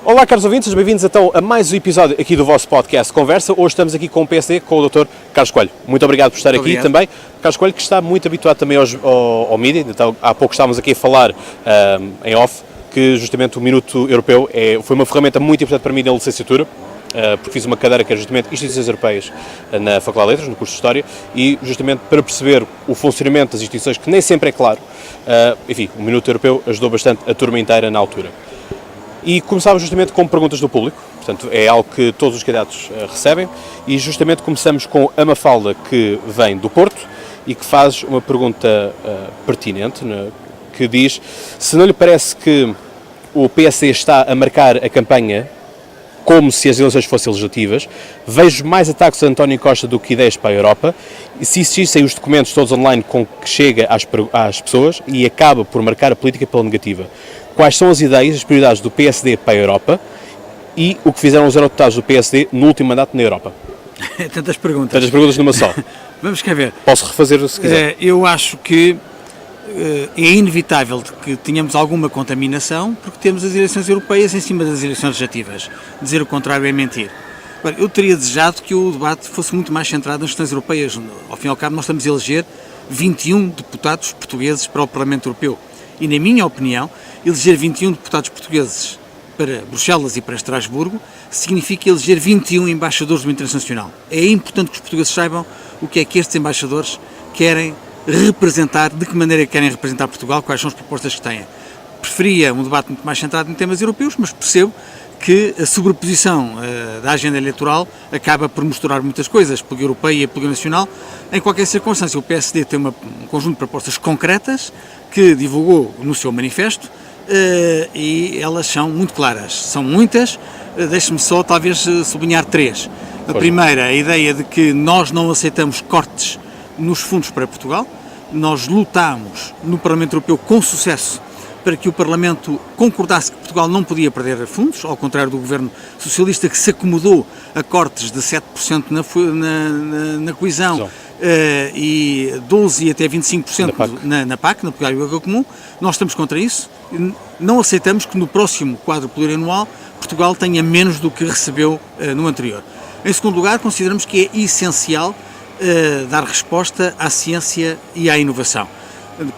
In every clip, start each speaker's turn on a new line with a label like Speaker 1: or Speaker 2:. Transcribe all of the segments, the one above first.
Speaker 1: Olá, caros ouvintes, sejam bem-vindos então a mais um episódio aqui do vosso podcast Conversa. Hoje estamos aqui com o PSD, com o Dr. Carlos Coelho. Muito obrigado por estar aqui também. Carlos Coelho, que está muito habituado também ao mídia. Então, há pouco estávamos aqui a falar em off que justamente o Minuto Europeu foi uma ferramenta muito importante para mim na licenciatura, porque fiz uma cadeira que é justamente Instituições Europeias na Faculdade de Letras, no curso de História, e justamente para perceber o funcionamento das instituições, que nem sempre é claro, enfim, o Minuto Europeu ajudou bastante a turma inteira na altura. E começámos justamente com perguntas do público, portanto é algo que todos os candidatos recebem, e justamente começamos com a Mafalda, que vem do Porto e que faz uma pergunta pertinente, né, que diz: se não lhe parece que o PSD está a marcar a campanha como se as eleições fossem legislativas, vejo mais ataques a António Costa do que ideias para a Europa, e se existissem os documentos todos online com que chega às pessoas e acaba por marcar a política pela negativa. Quais são as ideias, as prioridades do PSD para a Europa e o que fizeram os eurodeputados do PSD no último mandato na Europa?
Speaker 2: Tantas perguntas.
Speaker 1: Tantas perguntas numa só.
Speaker 2: Vamos cá ver.
Speaker 1: Posso refazer se quiser.
Speaker 2: Eu acho que é inevitável que tenhamos alguma contaminação porque temos as eleições europeias em cima das eleições legislativas. Dizer o contrário é mentir. Eu teria desejado que o debate fosse muito mais centrado nas questões europeias. Ao fim e ao cabo, nós estamos a eleger 21 deputados portugueses para o Parlamento Europeu. E, na minha opinião, eleger 21 deputados portugueses para Bruxelas e para Estrasburgo significa eleger 21 embaixadores do interesse nacional. É importante que os portugueses saibam o que é que estes embaixadores querem representar, de que maneira querem representar Portugal, quais são as propostas que têm. Preferia um debate muito mais centrado em temas europeus, mas percebo que a sobreposição da agenda eleitoral acaba por misturar muitas coisas, política europeia e política nacional. Em qualquer circunstância, o PSD tem um conjunto de propostas concretas que divulgou no seu manifesto e elas são muito claras. São muitas, deixe-me só talvez sublinhar três. A primeira, a ideia de que nós não aceitamos cortes nos fundos para Portugal. Nós lutámos no Parlamento Europeu com sucesso para que o Parlamento concordasse que Portugal não podia perder fundos, ao contrário do governo socialista, que se acomodou a cortes de 7% na coesão e 12% e até 25% na PAC, na Política Agrícola Comum. Nós estamos contra isso. Não aceitamos que no próximo quadro plurianual Portugal tenha menos do que recebeu no anterior. Em segundo lugar, consideramos que é essencial dar resposta à ciência e à inovação.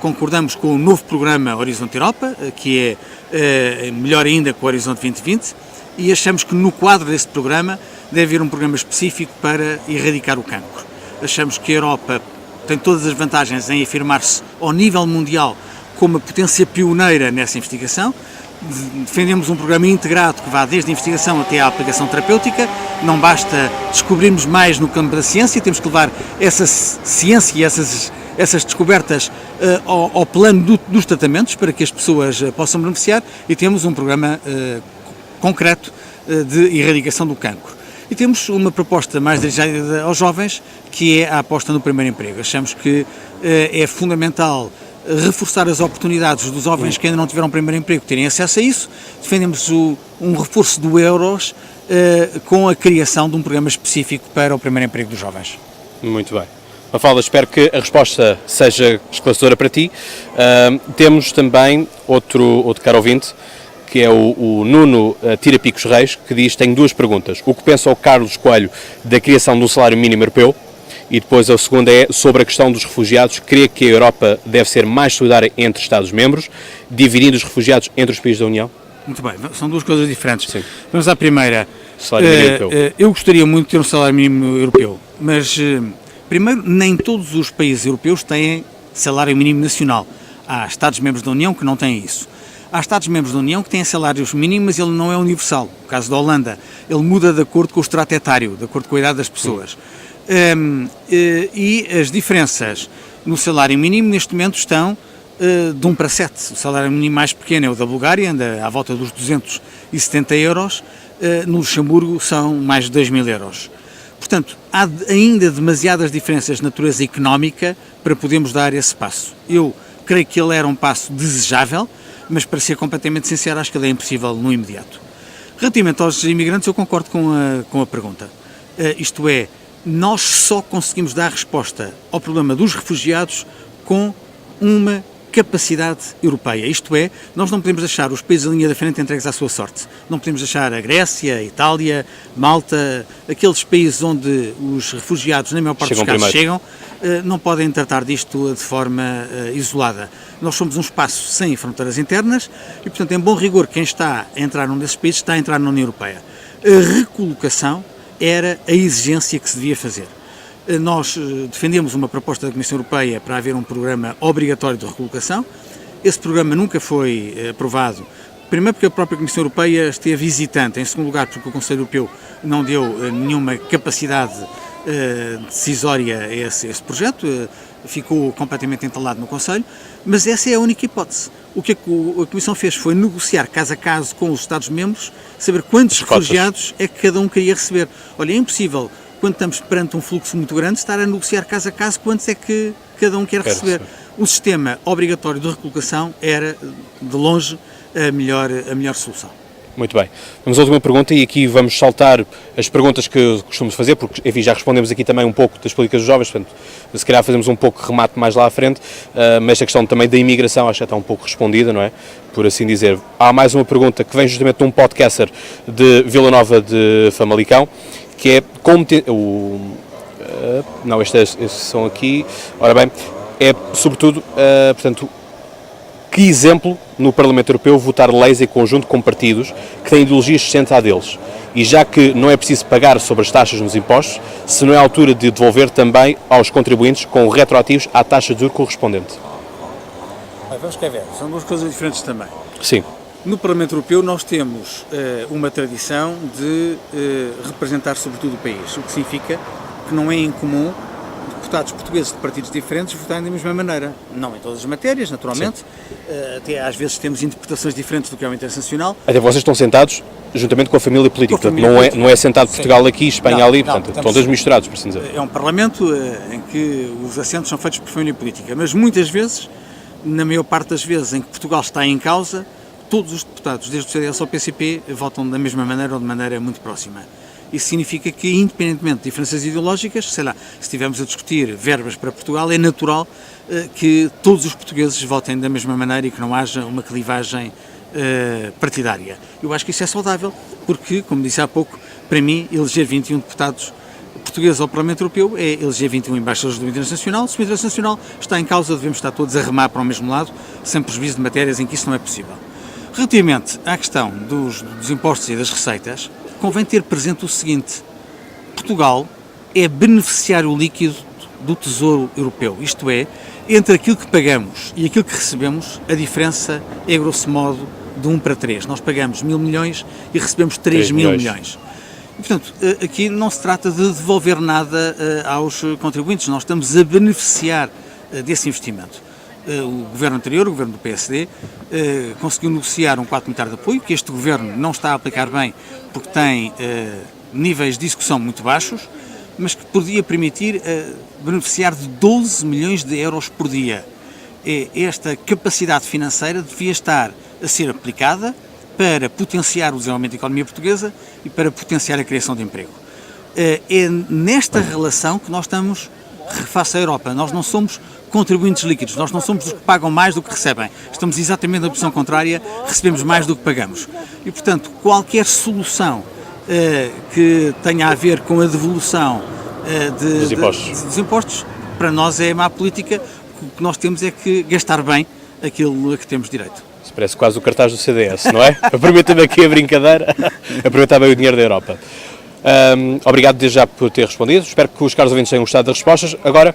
Speaker 2: Concordamos com o novo programa Horizonte Europa, que é melhor ainda que o Horizonte 2020, e achamos que no quadro deste programa deve haver um programa específico para erradicar o cancro. Achamos que a Europa tem todas as vantagens em afirmar-se ao nível mundial como uma potência pioneira nessa investigação. Defendemos um programa integrado que vá desde a investigação até à aplicação terapêutica. Não basta descobrirmos mais no campo da ciência, temos que levar essa ciência e essas descobertas ao plano dos tratamentos para que as pessoas possam beneficiar, e temos um programa concreto de erradicação do cancro. E temos uma proposta mais dirigida aos jovens, que é a aposta no primeiro emprego. Achamos que é fundamental reforçar as oportunidades dos jovens que ainda não tiveram primeiro emprego, terem acesso a isso. Defendemos um reforço do Euros com a criação de um programa específico para o primeiro emprego dos jovens.
Speaker 1: Muito bem. Mafalda, espero que a resposta seja esclarecedora para ti. Temos também outro caro ouvinte, que é o Nuno Tirapicos Reis, que diz: tenho duas perguntas. O que pensa o Carlos Coelho da criação de um salário mínimo europeu? E depois a segunda é sobre a questão dos refugiados. Crê que a Europa deve ser mais solidária entre Estados-membros, dividindo os refugiados entre os países da União?
Speaker 2: Muito bem, são duas coisas diferentes.
Speaker 1: Sim.
Speaker 2: Vamos à primeira.
Speaker 1: Salário mínimo europeu.
Speaker 2: Eu gostaria muito de ter um salário mínimo europeu, mas primeiro, nem todos os países europeus têm salário mínimo nacional. Há Estados-membros da União que não têm isso. Há Estados-membros da União que têm salários mínimos, mas ele não é universal. No caso da Holanda, ele muda de acordo com o extrato etário, de acordo com a idade das pessoas. E as diferenças no salário mínimo neste momento estão de 1 para 7. O salário mínimo mais pequeno é o da Bulgária, anda à volta dos 270 euros. No Luxemburgo são mais de 2.000 euros. Portanto, há ainda demasiadas diferenças de natureza económica para podermos dar esse passo. Eu creio que ele era um passo desejável, mas para ser completamente sincero, acho que ele é impossível no imediato. Relativamente aos imigrantes, eu concordo com a pergunta. Isto é, nós só conseguimos dar resposta ao problema dos refugiados com uma capacidade europeia. Isto é, nós não podemos deixar os países da linha da frente entregues à sua sorte. Não podemos deixar a Grécia, a Itália, Malta, aqueles países onde os refugiados, na maior parte dos casos, chegam, não podem tratar disto de forma isolada. Nós somos um espaço sem fronteiras internas e, portanto, em bom rigor, quem está a entrar num desses países está a entrar na União Europeia. A recolocação era a exigência que se devia fazer. Nós defendemos uma proposta da Comissão Europeia para haver um programa obrigatório de recolocação. Esse programa nunca foi aprovado, primeiro porque a própria Comissão Europeia esteve hesitante, em segundo lugar porque o Conselho Europeu não deu nenhuma capacidade decisória a esse projeto, ficou completamente entalado no Conselho, mas essa é a única hipótese. O que a Comissão fez foi negociar caso a caso com os Estados-membros, saber quantos refugiados é que cada um queria receber. Olha, é impossível, quando estamos perante um fluxo muito grande, estar a negociar caso a caso quantos é que cada um quer receber. O sistema obrigatório de recolocação era, de longe, a melhor solução.
Speaker 1: Muito bem. Vamos à última pergunta e aqui vamos saltar as perguntas que costumamos fazer, porque, enfim, já respondemos aqui também um pouco das políticas dos jovens, portanto, se calhar fazemos um pouco de remate mais lá à frente, mas esta questão também da imigração acho que já está um pouco respondida, não é? Por assim dizer. Há mais uma pergunta que vem justamente de um podcaster de Vila Nova de Famalicão, que é como... não, estes são aqui. Ora bem, é sobretudo, portanto... Que exemplo no Parlamento Europeu votar leis em conjunto com partidos que têm ideologias semelhantes à deles? E já que não é preciso pagar sobre as taxas nos impostos, se não é a altura de devolver também aos contribuintes com retroativos à taxa de juros correspondente?
Speaker 2: Vamos cá ver, são duas coisas diferentes também.
Speaker 1: Sim.
Speaker 2: No Parlamento Europeu nós temos uma tradição de representar sobretudo o país, o que significa que não é incomum deputados portugueses de partidos diferentes votarem da mesma maneira. Não em todas as matérias, naturalmente. Até às vezes temos interpretações diferentes do que é o interesse nacional.
Speaker 1: Até vocês estão sentados juntamente com a família política. Portanto, não é sentado Portugal aqui, Espanha ali, portanto, estão todos misturados, por assim dizer.
Speaker 2: É um Parlamento em que os assentos são feitos por família política, mas muitas vezes, na maior parte das vezes em que Portugal está em causa, todos os deputados, desde o CDS ao PCP, votam da mesma maneira ou de maneira muito próxima. Isso significa que, independentemente de diferenças ideológicas, sei lá, se estivermos a discutir verbas para Portugal, é natural que todos os portugueses votem da mesma maneira e que não haja uma clivagem partidária. Eu acho que isso é saudável, porque, como disse há pouco, para mim, eleger 21 deputados portugueses ao Parlamento Europeu é eleger 21 embaixadores do interesse nacional. Se o interesse nacional está em causa, devemos estar todos a remar para o mesmo lado, sem prejuízo de matérias em que isso não é possível. Relativamente à questão dos impostos e das receitas, convém ter presente o seguinte: Portugal é beneficiário líquido do Tesouro Europeu, isto é, entre aquilo que pagamos e aquilo que recebemos, a diferença é, grosso modo, de 1 para 3. Nós pagamos 1.000 milhões e recebemos 3 mil milhões. E, portanto, aqui não se trata de devolver nada aos contribuintes, nós estamos a beneficiar desse investimento. O governo anterior, o governo do PSD, conseguiu negociar um quadro comunitário de apoio, que este governo não está a aplicar bem porque tem níveis de execução muito baixos, mas que podia permitir beneficiar de 12 milhões de euros por dia. Esta capacidade financeira devia estar a ser aplicada para potenciar o desenvolvimento da economia portuguesa e para potenciar a criação de emprego. É nesta relação que nós estamos face à Europa. Nós não somos contribuintes líquidos, nós não somos os que pagam mais do que recebem. Estamos exatamente na posição contrária, recebemos mais do que pagamos. E, portanto, qualquer solução que tenha a ver com a devolução dos impostos, para nós é má política. O que nós temos é que gastar bem aquilo a que temos direito.
Speaker 1: Isso parece quase o cartaz do CDS, não é? Aproveita-me aqui a brincadeira, aproveitar bem o dinheiro da Europa. Obrigado desde já por ter respondido, espero que os caros ouvintes tenham gostado das respostas. Agora,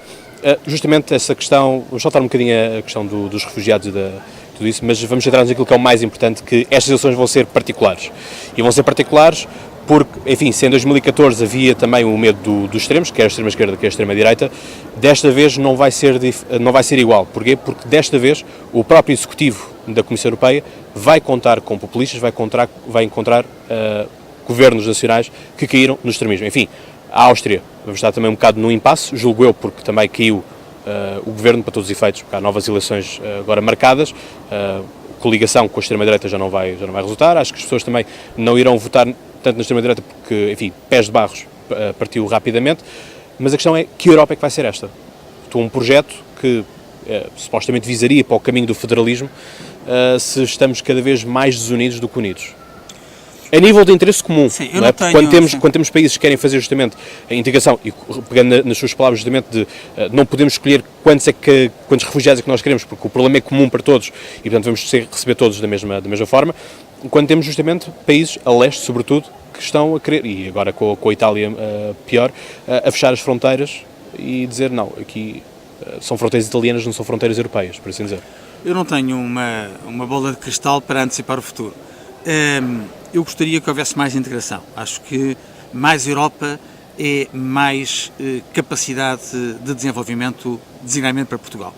Speaker 1: justamente essa questão, vamos soltar um bocadinho a questão dos refugiados e tudo isso, mas vamos centrar-nos naquilo que é o mais importante, que estas eleições vão ser particulares. E vão ser particulares porque, enfim, se em 2014 havia também o medo dos extremos, quer a extrema-esquerda, quer a extrema-direita, desta vez não vai ser igual. Porquê? Porque desta vez o próprio Executivo da Comissão Europeia vai contar com populistas, vai encontrar governos nacionais que caíram no extremismo. Enfim, a Áustria, vamos estar também um bocado no impasse, julgo eu, porque também caiu o governo para todos os efeitos, porque há novas eleições agora marcadas, coligação com a extrema-direita já não vai resultar, acho que as pessoas também não irão votar tanto na extrema-direita porque, enfim, Pés de Barros partiu rapidamente, mas a questão é, que Europa é que vai ser esta? Um projeto que supostamente visaria para o caminho do federalismo, se estamos cada vez mais desunidos do que unidos. A nível de interesse comum,
Speaker 2: sim,
Speaker 1: não é? Quando temos países que querem fazer justamente a integração, e pegando nas suas palavras justamente de não podemos escolher quantos refugiados é que nós queremos, porque o problema é comum para todos e portanto vamos receber todos da mesma forma, quando temos justamente países a leste, sobretudo, que estão a querer, e agora com a Itália pior, a fechar as fronteiras e dizer não, aqui são fronteiras italianas, não são fronteiras europeias, por assim dizer.
Speaker 2: Eu não tenho uma bola de cristal para antecipar o futuro. Eu gostaria que houvesse mais integração. Acho que mais Europa é mais capacidade de desenvolvimento, designadamente para Portugal.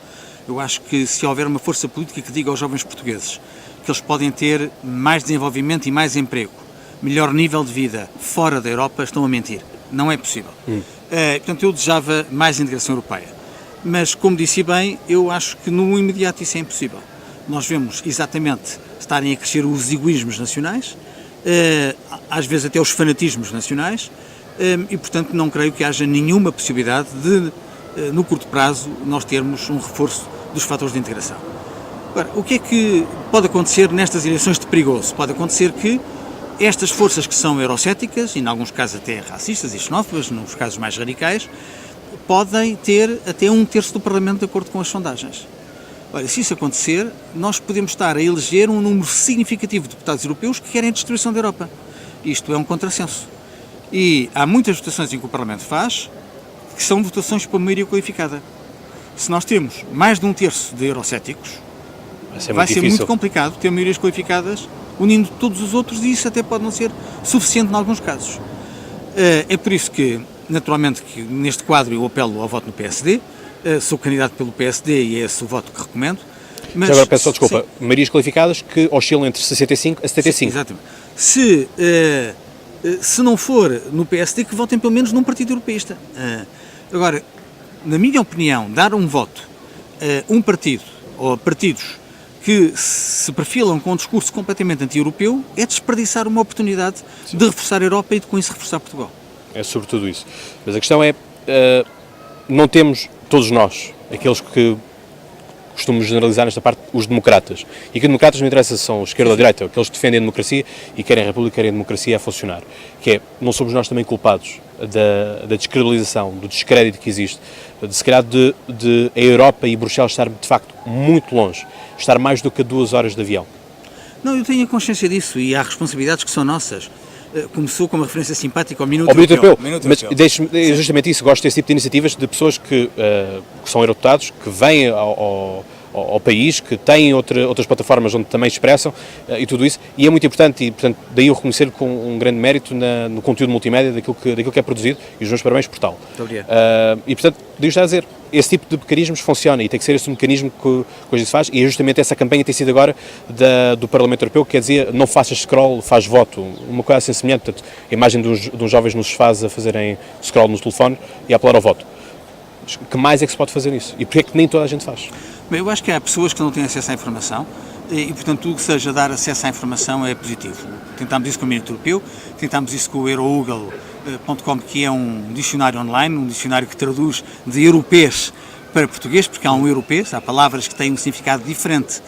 Speaker 2: Eu acho que se houver uma força política que diga aos jovens portugueses que eles podem ter mais desenvolvimento e mais emprego, melhor nível de vida fora da Europa, estão a mentir. Não é possível. Portanto, eu desejava mais integração europeia. Mas, como disse bem, eu acho que no imediato isso é impossível. Nós vemos exatamente estarem a crescer os egoísmos nacionais, às vezes até os fanatismos nacionais, e portanto não creio que haja nenhuma possibilidade de, no curto prazo, nós termos um reforço dos fatores de integração. Agora, o que é que pode acontecer nestas eleições de perigoso? Pode acontecer que estas forças que são eurocéticas, e em alguns casos até racistas e xenófobas, nos casos mais radicais, podem ter até 1/3 do Parlamento de acordo com as sondagens. Olha, se isso acontecer, nós podemos estar a eleger um número significativo de deputados europeus que querem a destruição da Europa. Isto é um contrassenso. E há muitas votações em que o Parlamento faz que são votações por maioria qualificada. Se nós temos mais de 1/3 de eurocéticos, vai ser muito complicado ter maiorias qualificadas unindo todos os outros, e isso até pode não ser suficiente em alguns casos. É por isso que, naturalmente, que neste quadro eu apelo ao voto no PSD. Sou candidato pelo PSD e é esse o voto que recomendo. Mas,
Speaker 1: já agora peço só desculpa, maiorias qualificadas que oscilam entre 65 a 75.
Speaker 2: Sim, exatamente. Se não for no PSD, que votem pelo menos num partido europeísta. Agora, na minha opinião, dar um voto a um partido ou a partidos que se perfilam com um discurso completamente anti-europeu é desperdiçar uma oportunidade de reforçar a Europa e de com isso reforçar Portugal.
Speaker 1: É sobretudo isso. Mas a questão é, não temos, todos nós, aqueles que costumamos generalizar nesta parte, os democratas. E que democratas não interessa se são esquerda ou direita, aqueles que defendem a democracia e querem a república, querem a democracia a funcionar. Que é, não somos nós também culpados da descredibilização, do descrédito que existe, de se calhar de a Europa e Bruxelas estar de facto muito longe, estar mais do que a 2 horas de avião.
Speaker 2: Não, eu tenho a consciência disso e há responsabilidades que são nossas. Começou com uma referência simpática ao Minuto
Speaker 1: Europeu. Mas deixe-me, justamente isso, gosto desse tipo de iniciativas de pessoas que são eurodeputados, que vêm ao país, que têm outras plataformas onde também expressam e tudo isso, e é muito importante, e portanto daí eu reconhecer com um grande mérito no conteúdo multimédia daquilo que é produzido, e os meus parabéns por tal.
Speaker 2: Muito obrigado.
Speaker 1: E portanto, devo estar a dizer, esse tipo de mecanismos funciona e tem que ser esse um mecanismo que hoje se faz, e é justamente essa campanha tem sido agora do Parlamento Europeu, que quer dizer, não faças scroll, faz voto, uma coisa assim semelhante, portanto, a imagem de uns jovens nos faz a fazerem scroll no telefone e a apelar ao voto. Mas que mais é que se pode fazer nisso? E porquê é que nem toda a gente faz?
Speaker 2: Bem, eu acho que há pessoas que não têm acesso à informação e portanto, tudo que seja dar acesso à informação é positivo. Tentámos isso com o Minuto Europeu, tentámos isso com o Euroogle.com, que é um dicionário online, um dicionário que traduz de europeu para português, porque há um europeu, há palavras que têm um significado diferente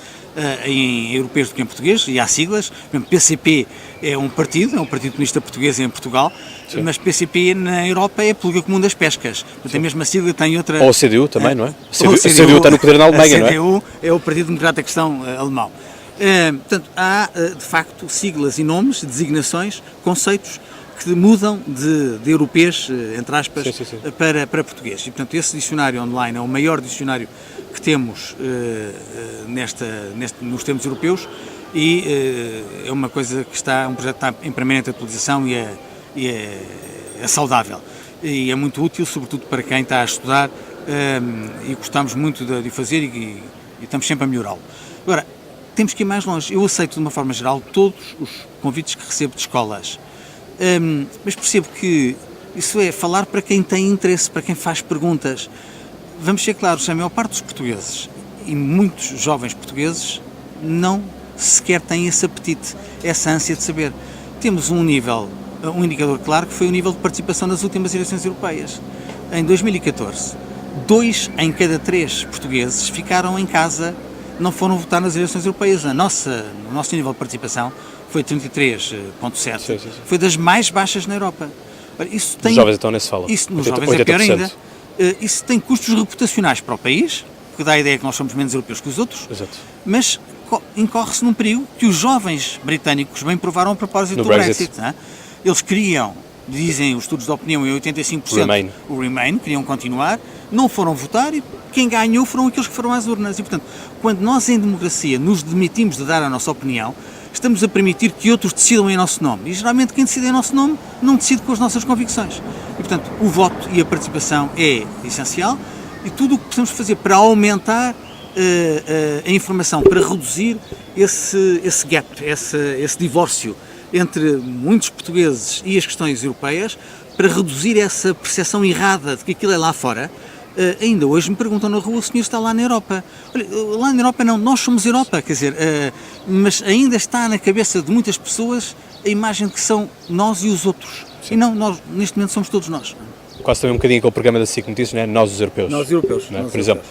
Speaker 2: em europeus do que em português, e há siglas. Por exemplo, PCP é um partido comunista português em Portugal. Sim. Mas PCP na Europa é a Política Comum das Pescas. Portanto, a mesma sigla tem outra...
Speaker 1: Ou a CDU também, não é? A CDU está no poder na Alemanha, não é?
Speaker 2: A CDU é o Partido Democrata Cristão Alemão. Portanto, há, de facto, siglas e nomes, designações, conceitos que mudam de europeus, entre aspas, sim. Para português. E, portanto, esse dicionário online é o maior dicionário que temos nos termos europeus e é uma coisa que um projeto que está em permanente atualização e é saudável. E é muito útil, sobretudo para quem está a estudar e gostamos muito de fazer e estamos sempre a melhorá-lo. Agora, temos que ir mais longe. Eu aceito, de uma forma geral, todos os convites que recebo de escolas. Mas percebo que isso é falar para quem tem interesse, para quem faz perguntas. Vamos ser claros, a maior parte dos portugueses e muitos jovens portugueses não sequer têm esse apetite, essa ânsia de saber. Temos um indicador claro que foi o nível de participação nas últimas eleições europeias. Em 2014, 2 em cada 3 portugueses ficaram em casa, não foram votar nas eleições europeias. O nosso nível de participação foi 33,7%, foi das mais baixas na Europa. Isso tem,
Speaker 1: os jovens então nem se fala.
Speaker 2: Isso nos jovens é pior ainda. Isso tem custos reputacionais para o país, que dá a ideia que nós somos menos europeus que os outros,
Speaker 1: Exato.
Speaker 2: mas incorre-se num perigo que os jovens britânicos bem provaram a propósito do Brexit. Eles queriam, dizem os estudos de opinião, em 85%, o Remain, queriam continuar, não foram votar e quem ganhou foram aqueles que foram às urnas. E, portanto, quando nós em democracia nos demitimos de dar a nossa opinião, estamos a permitir que outros decidam em nosso nome. E, geralmente, quem decide em nosso nome não decide com as nossas convicções. E, portanto, o voto e a participação é essencial e tudo o que precisamos fazer para aumentar a informação, para reduzir esse gap, esse divórcio entre muitos portugueses e as questões europeias, para reduzir essa percepção errada de que aquilo é lá fora. Ainda hoje me perguntam na rua, o senhor está lá na Europa. Olha, lá na Europa não, nós somos Europa, quer dizer, mas ainda está na cabeça de muitas pessoas a imagem de que são nós e os outros. Sim. E não, nós neste momento somos todos nós.
Speaker 1: Quase também um bocadinho aquele programa da SIC Notícias, não é? Nós os europeus.
Speaker 2: Nós europeus.
Speaker 1: Não é? Por exemplo,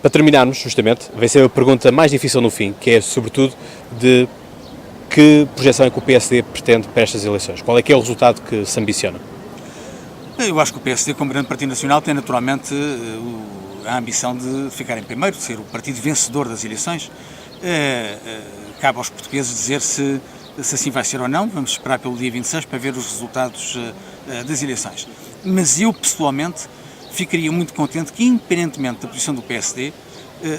Speaker 1: para terminarmos, justamente, vai ser a pergunta mais difícil no fim, que é sobretudo de que projeção é que o PSD pretende para estas eleições? Qual é que é o resultado que se ambiciona?
Speaker 2: Eu acho que o PSD, como grande partido nacional, tem naturalmente a ambição de ficar em primeiro, de ser o partido vencedor das eleições. Cabe aos portugueses dizer se assim vai ser ou não. Vamos esperar pelo dia 26 para ver os resultados das eleições. Mas eu, pessoalmente, ficaria muito contente que, independentemente da posição do PSD,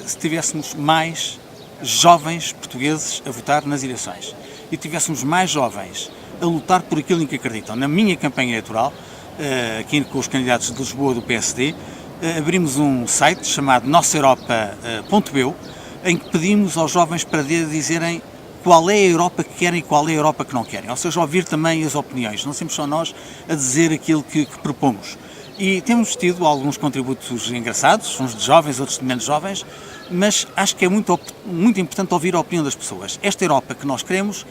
Speaker 2: se tivéssemos mais jovens portugueses a votar nas eleições e tivéssemos mais jovens a lutar por aquilo em que acreditam. Na minha campanha eleitoral, aqui com os candidatos de Lisboa do PSD, abrimos um site chamado nossaeuropa.eu, em que pedimos aos jovens para dizerem qual é a Europa que querem e qual é a Europa que não querem. Ou seja, ouvir também as opiniões, não sempre só nós a dizer aquilo que propomos. E temos tido alguns contributos engraçados, uns de jovens, outros de menos jovens, mas acho que é muito importante ouvir a opinião das pessoas. Esta Europa que nós queremos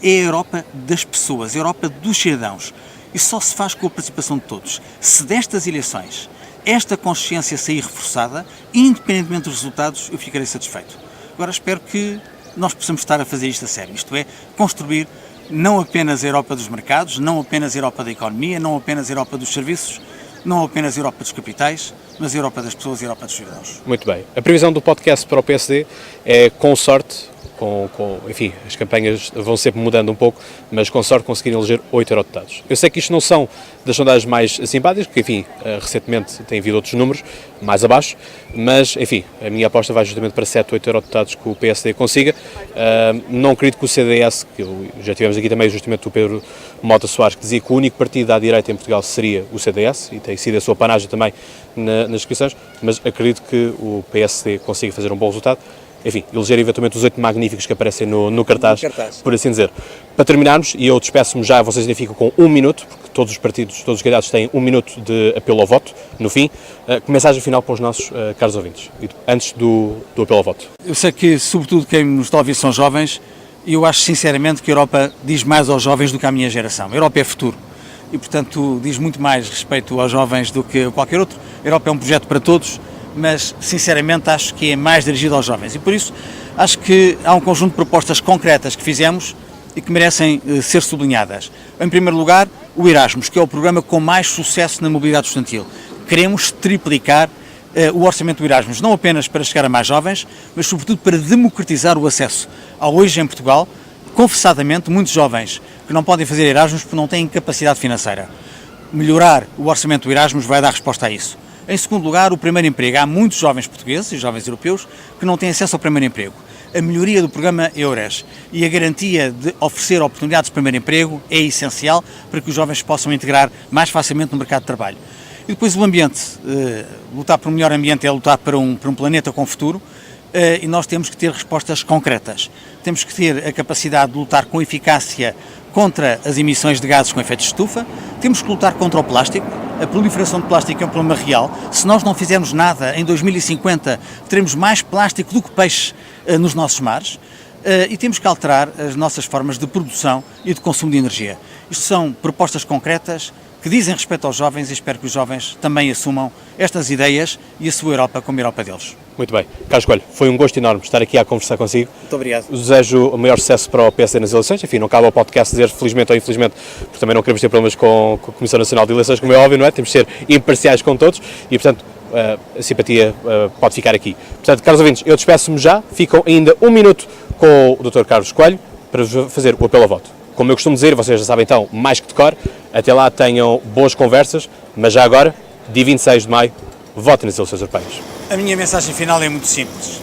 Speaker 2: é a Europa das pessoas, a Europa dos cidadãos. E só se faz com a participação de todos. Se destas eleições esta consciência sair reforçada, independentemente dos resultados, eu ficarei satisfeito. Agora espero que nós possamos estar a fazer isto a sério, isto é, construir não apenas a Europa dos mercados, não apenas a Europa da economia, não apenas a Europa dos serviços, não apenas a Europa dos capitais, mas a Europa das pessoas e a Europa dos cidadãos.
Speaker 1: Muito bem. A previsão do podcast para o PSD é, com sorte, enfim, as campanhas vão sempre mudando um pouco, mas com sorte conseguirem eleger 8 eurodeputados. Eu sei que isto não são das sondagens mais simpáticas, porque, enfim, recentemente tem havido outros números mais abaixo, mas, enfim, a minha aposta vai justamente para 7, 8 eurodeputados que o PSD consiga. Não acredito que o CDS, que já tivemos aqui também justamente o Pedro Mota Soares, que dizia que o único partido à direita em Portugal seria o CDS, e tem sido a sua panagem também nas inscrições, mas acredito que o PSD consiga fazer um bom resultado. Enfim, eleger eventualmente os 8 magníficos que aparecem no cartaz, por assim dizer. Para terminarmos, e eu despeço-me já, vocês identificam com 1 minuto, porque todos os partidos, todos os candidatos têm 1 minuto de apelo ao voto, no fim. Mensagem final para os nossos caros ouvintes, antes do apelo ao voto.
Speaker 2: Eu sei que, sobretudo, quem nos está a ouvir são jovens, e eu acho sinceramente que a Europa diz mais aos jovens do que à minha geração. A Europa é futuro. E, portanto, diz muito mais respeito aos jovens do que qualquer outro. A Europa é um projeto para todos, mas sinceramente acho que é mais dirigido aos jovens e por isso acho que há um conjunto de propostas concretas que fizemos e que merecem ser sublinhadas. Em primeiro lugar, o Erasmus, que é o programa com mais sucesso na mobilidade estudantil. Queremos triplicar o orçamento do Erasmus, não apenas para chegar a mais jovens, mas sobretudo para democratizar o acesso. Há hoje em Portugal, confessadamente, muitos jovens que não podem fazer Erasmus porque não têm capacidade financeira. Melhorar o orçamento do Erasmus vai dar resposta a isso. Em segundo lugar, o primeiro emprego. Há muitos jovens portugueses e jovens europeus que não têm acesso ao primeiro emprego. A melhoria do programa EURES e a garantia de oferecer oportunidades de primeiro emprego é essencial para que os jovens possam integrar mais facilmente no mercado de trabalho. E depois o ambiente. Lutar por um melhor ambiente é lutar por um planeta com futuro e nós temos que ter respostas concretas. Temos que ter a capacidade de lutar com eficácia contra as emissões de gases com efeito de estufa, temos que lutar contra o plástico. A proliferação de plástico é um problema real. Se nós não fizermos nada, em 2050 teremos mais plástico do que peixe nos nossos mares e temos que alterar as nossas formas de produção e de consumo de energia. Isto são propostas concretas que dizem respeito aos jovens, e espero que os jovens também assumam estas ideias e a sua Europa como a Europa deles.
Speaker 1: Muito bem. Carlos Coelho, foi um gosto enorme estar aqui a conversar consigo.
Speaker 2: Muito obrigado.
Speaker 1: Desejo o maior sucesso para o PSD nas eleições. Enfim, não cabe ao podcast dizer felizmente ou infelizmente, porque também não queremos ter problemas com a Comissão Nacional de Eleições, como é óbvio, não é? Temos de ser imparciais com todos e, portanto, a simpatia pode ficar aqui. Portanto, caros ouvintes, eu despeço-me já. Ficam ainda 1 minuto com o Dr. Carlos Coelho para fazer o apelo ao voto. Como eu costumo dizer, vocês já sabem então, mais que de cor, até lá tenham boas conversas, mas já agora, dia 26 de maio, votem nas eleições europeias.
Speaker 2: A minha mensagem final é muito simples.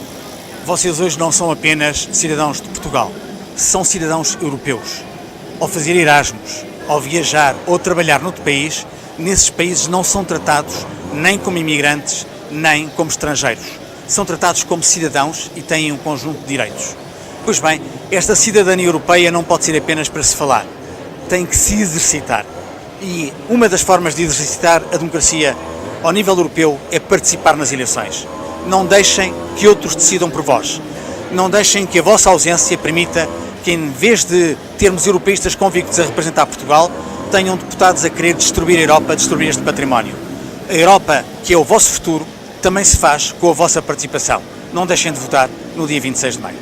Speaker 2: Vocês hoje não são apenas cidadãos de Portugal, são cidadãos europeus. Ao fazer Erasmus, ao viajar ou trabalhar noutro país, nesses países não são tratados nem como imigrantes, nem como estrangeiros. São tratados como cidadãos e têm um conjunto de direitos. Pois bem, esta cidadania europeia não pode ser apenas para se falar, tem que se exercitar. E uma das formas de exercitar a democracia ao nível europeu é participar nas eleições. Não deixem que outros decidam por vós. Não deixem que a vossa ausência permita que, em vez de termos europeístas convictos a representar Portugal, tenham deputados a querer destruir a Europa, destruir este património. A Europa, que é o vosso futuro, também se faz com a vossa participação. Não deixem de votar no dia 26 de maio.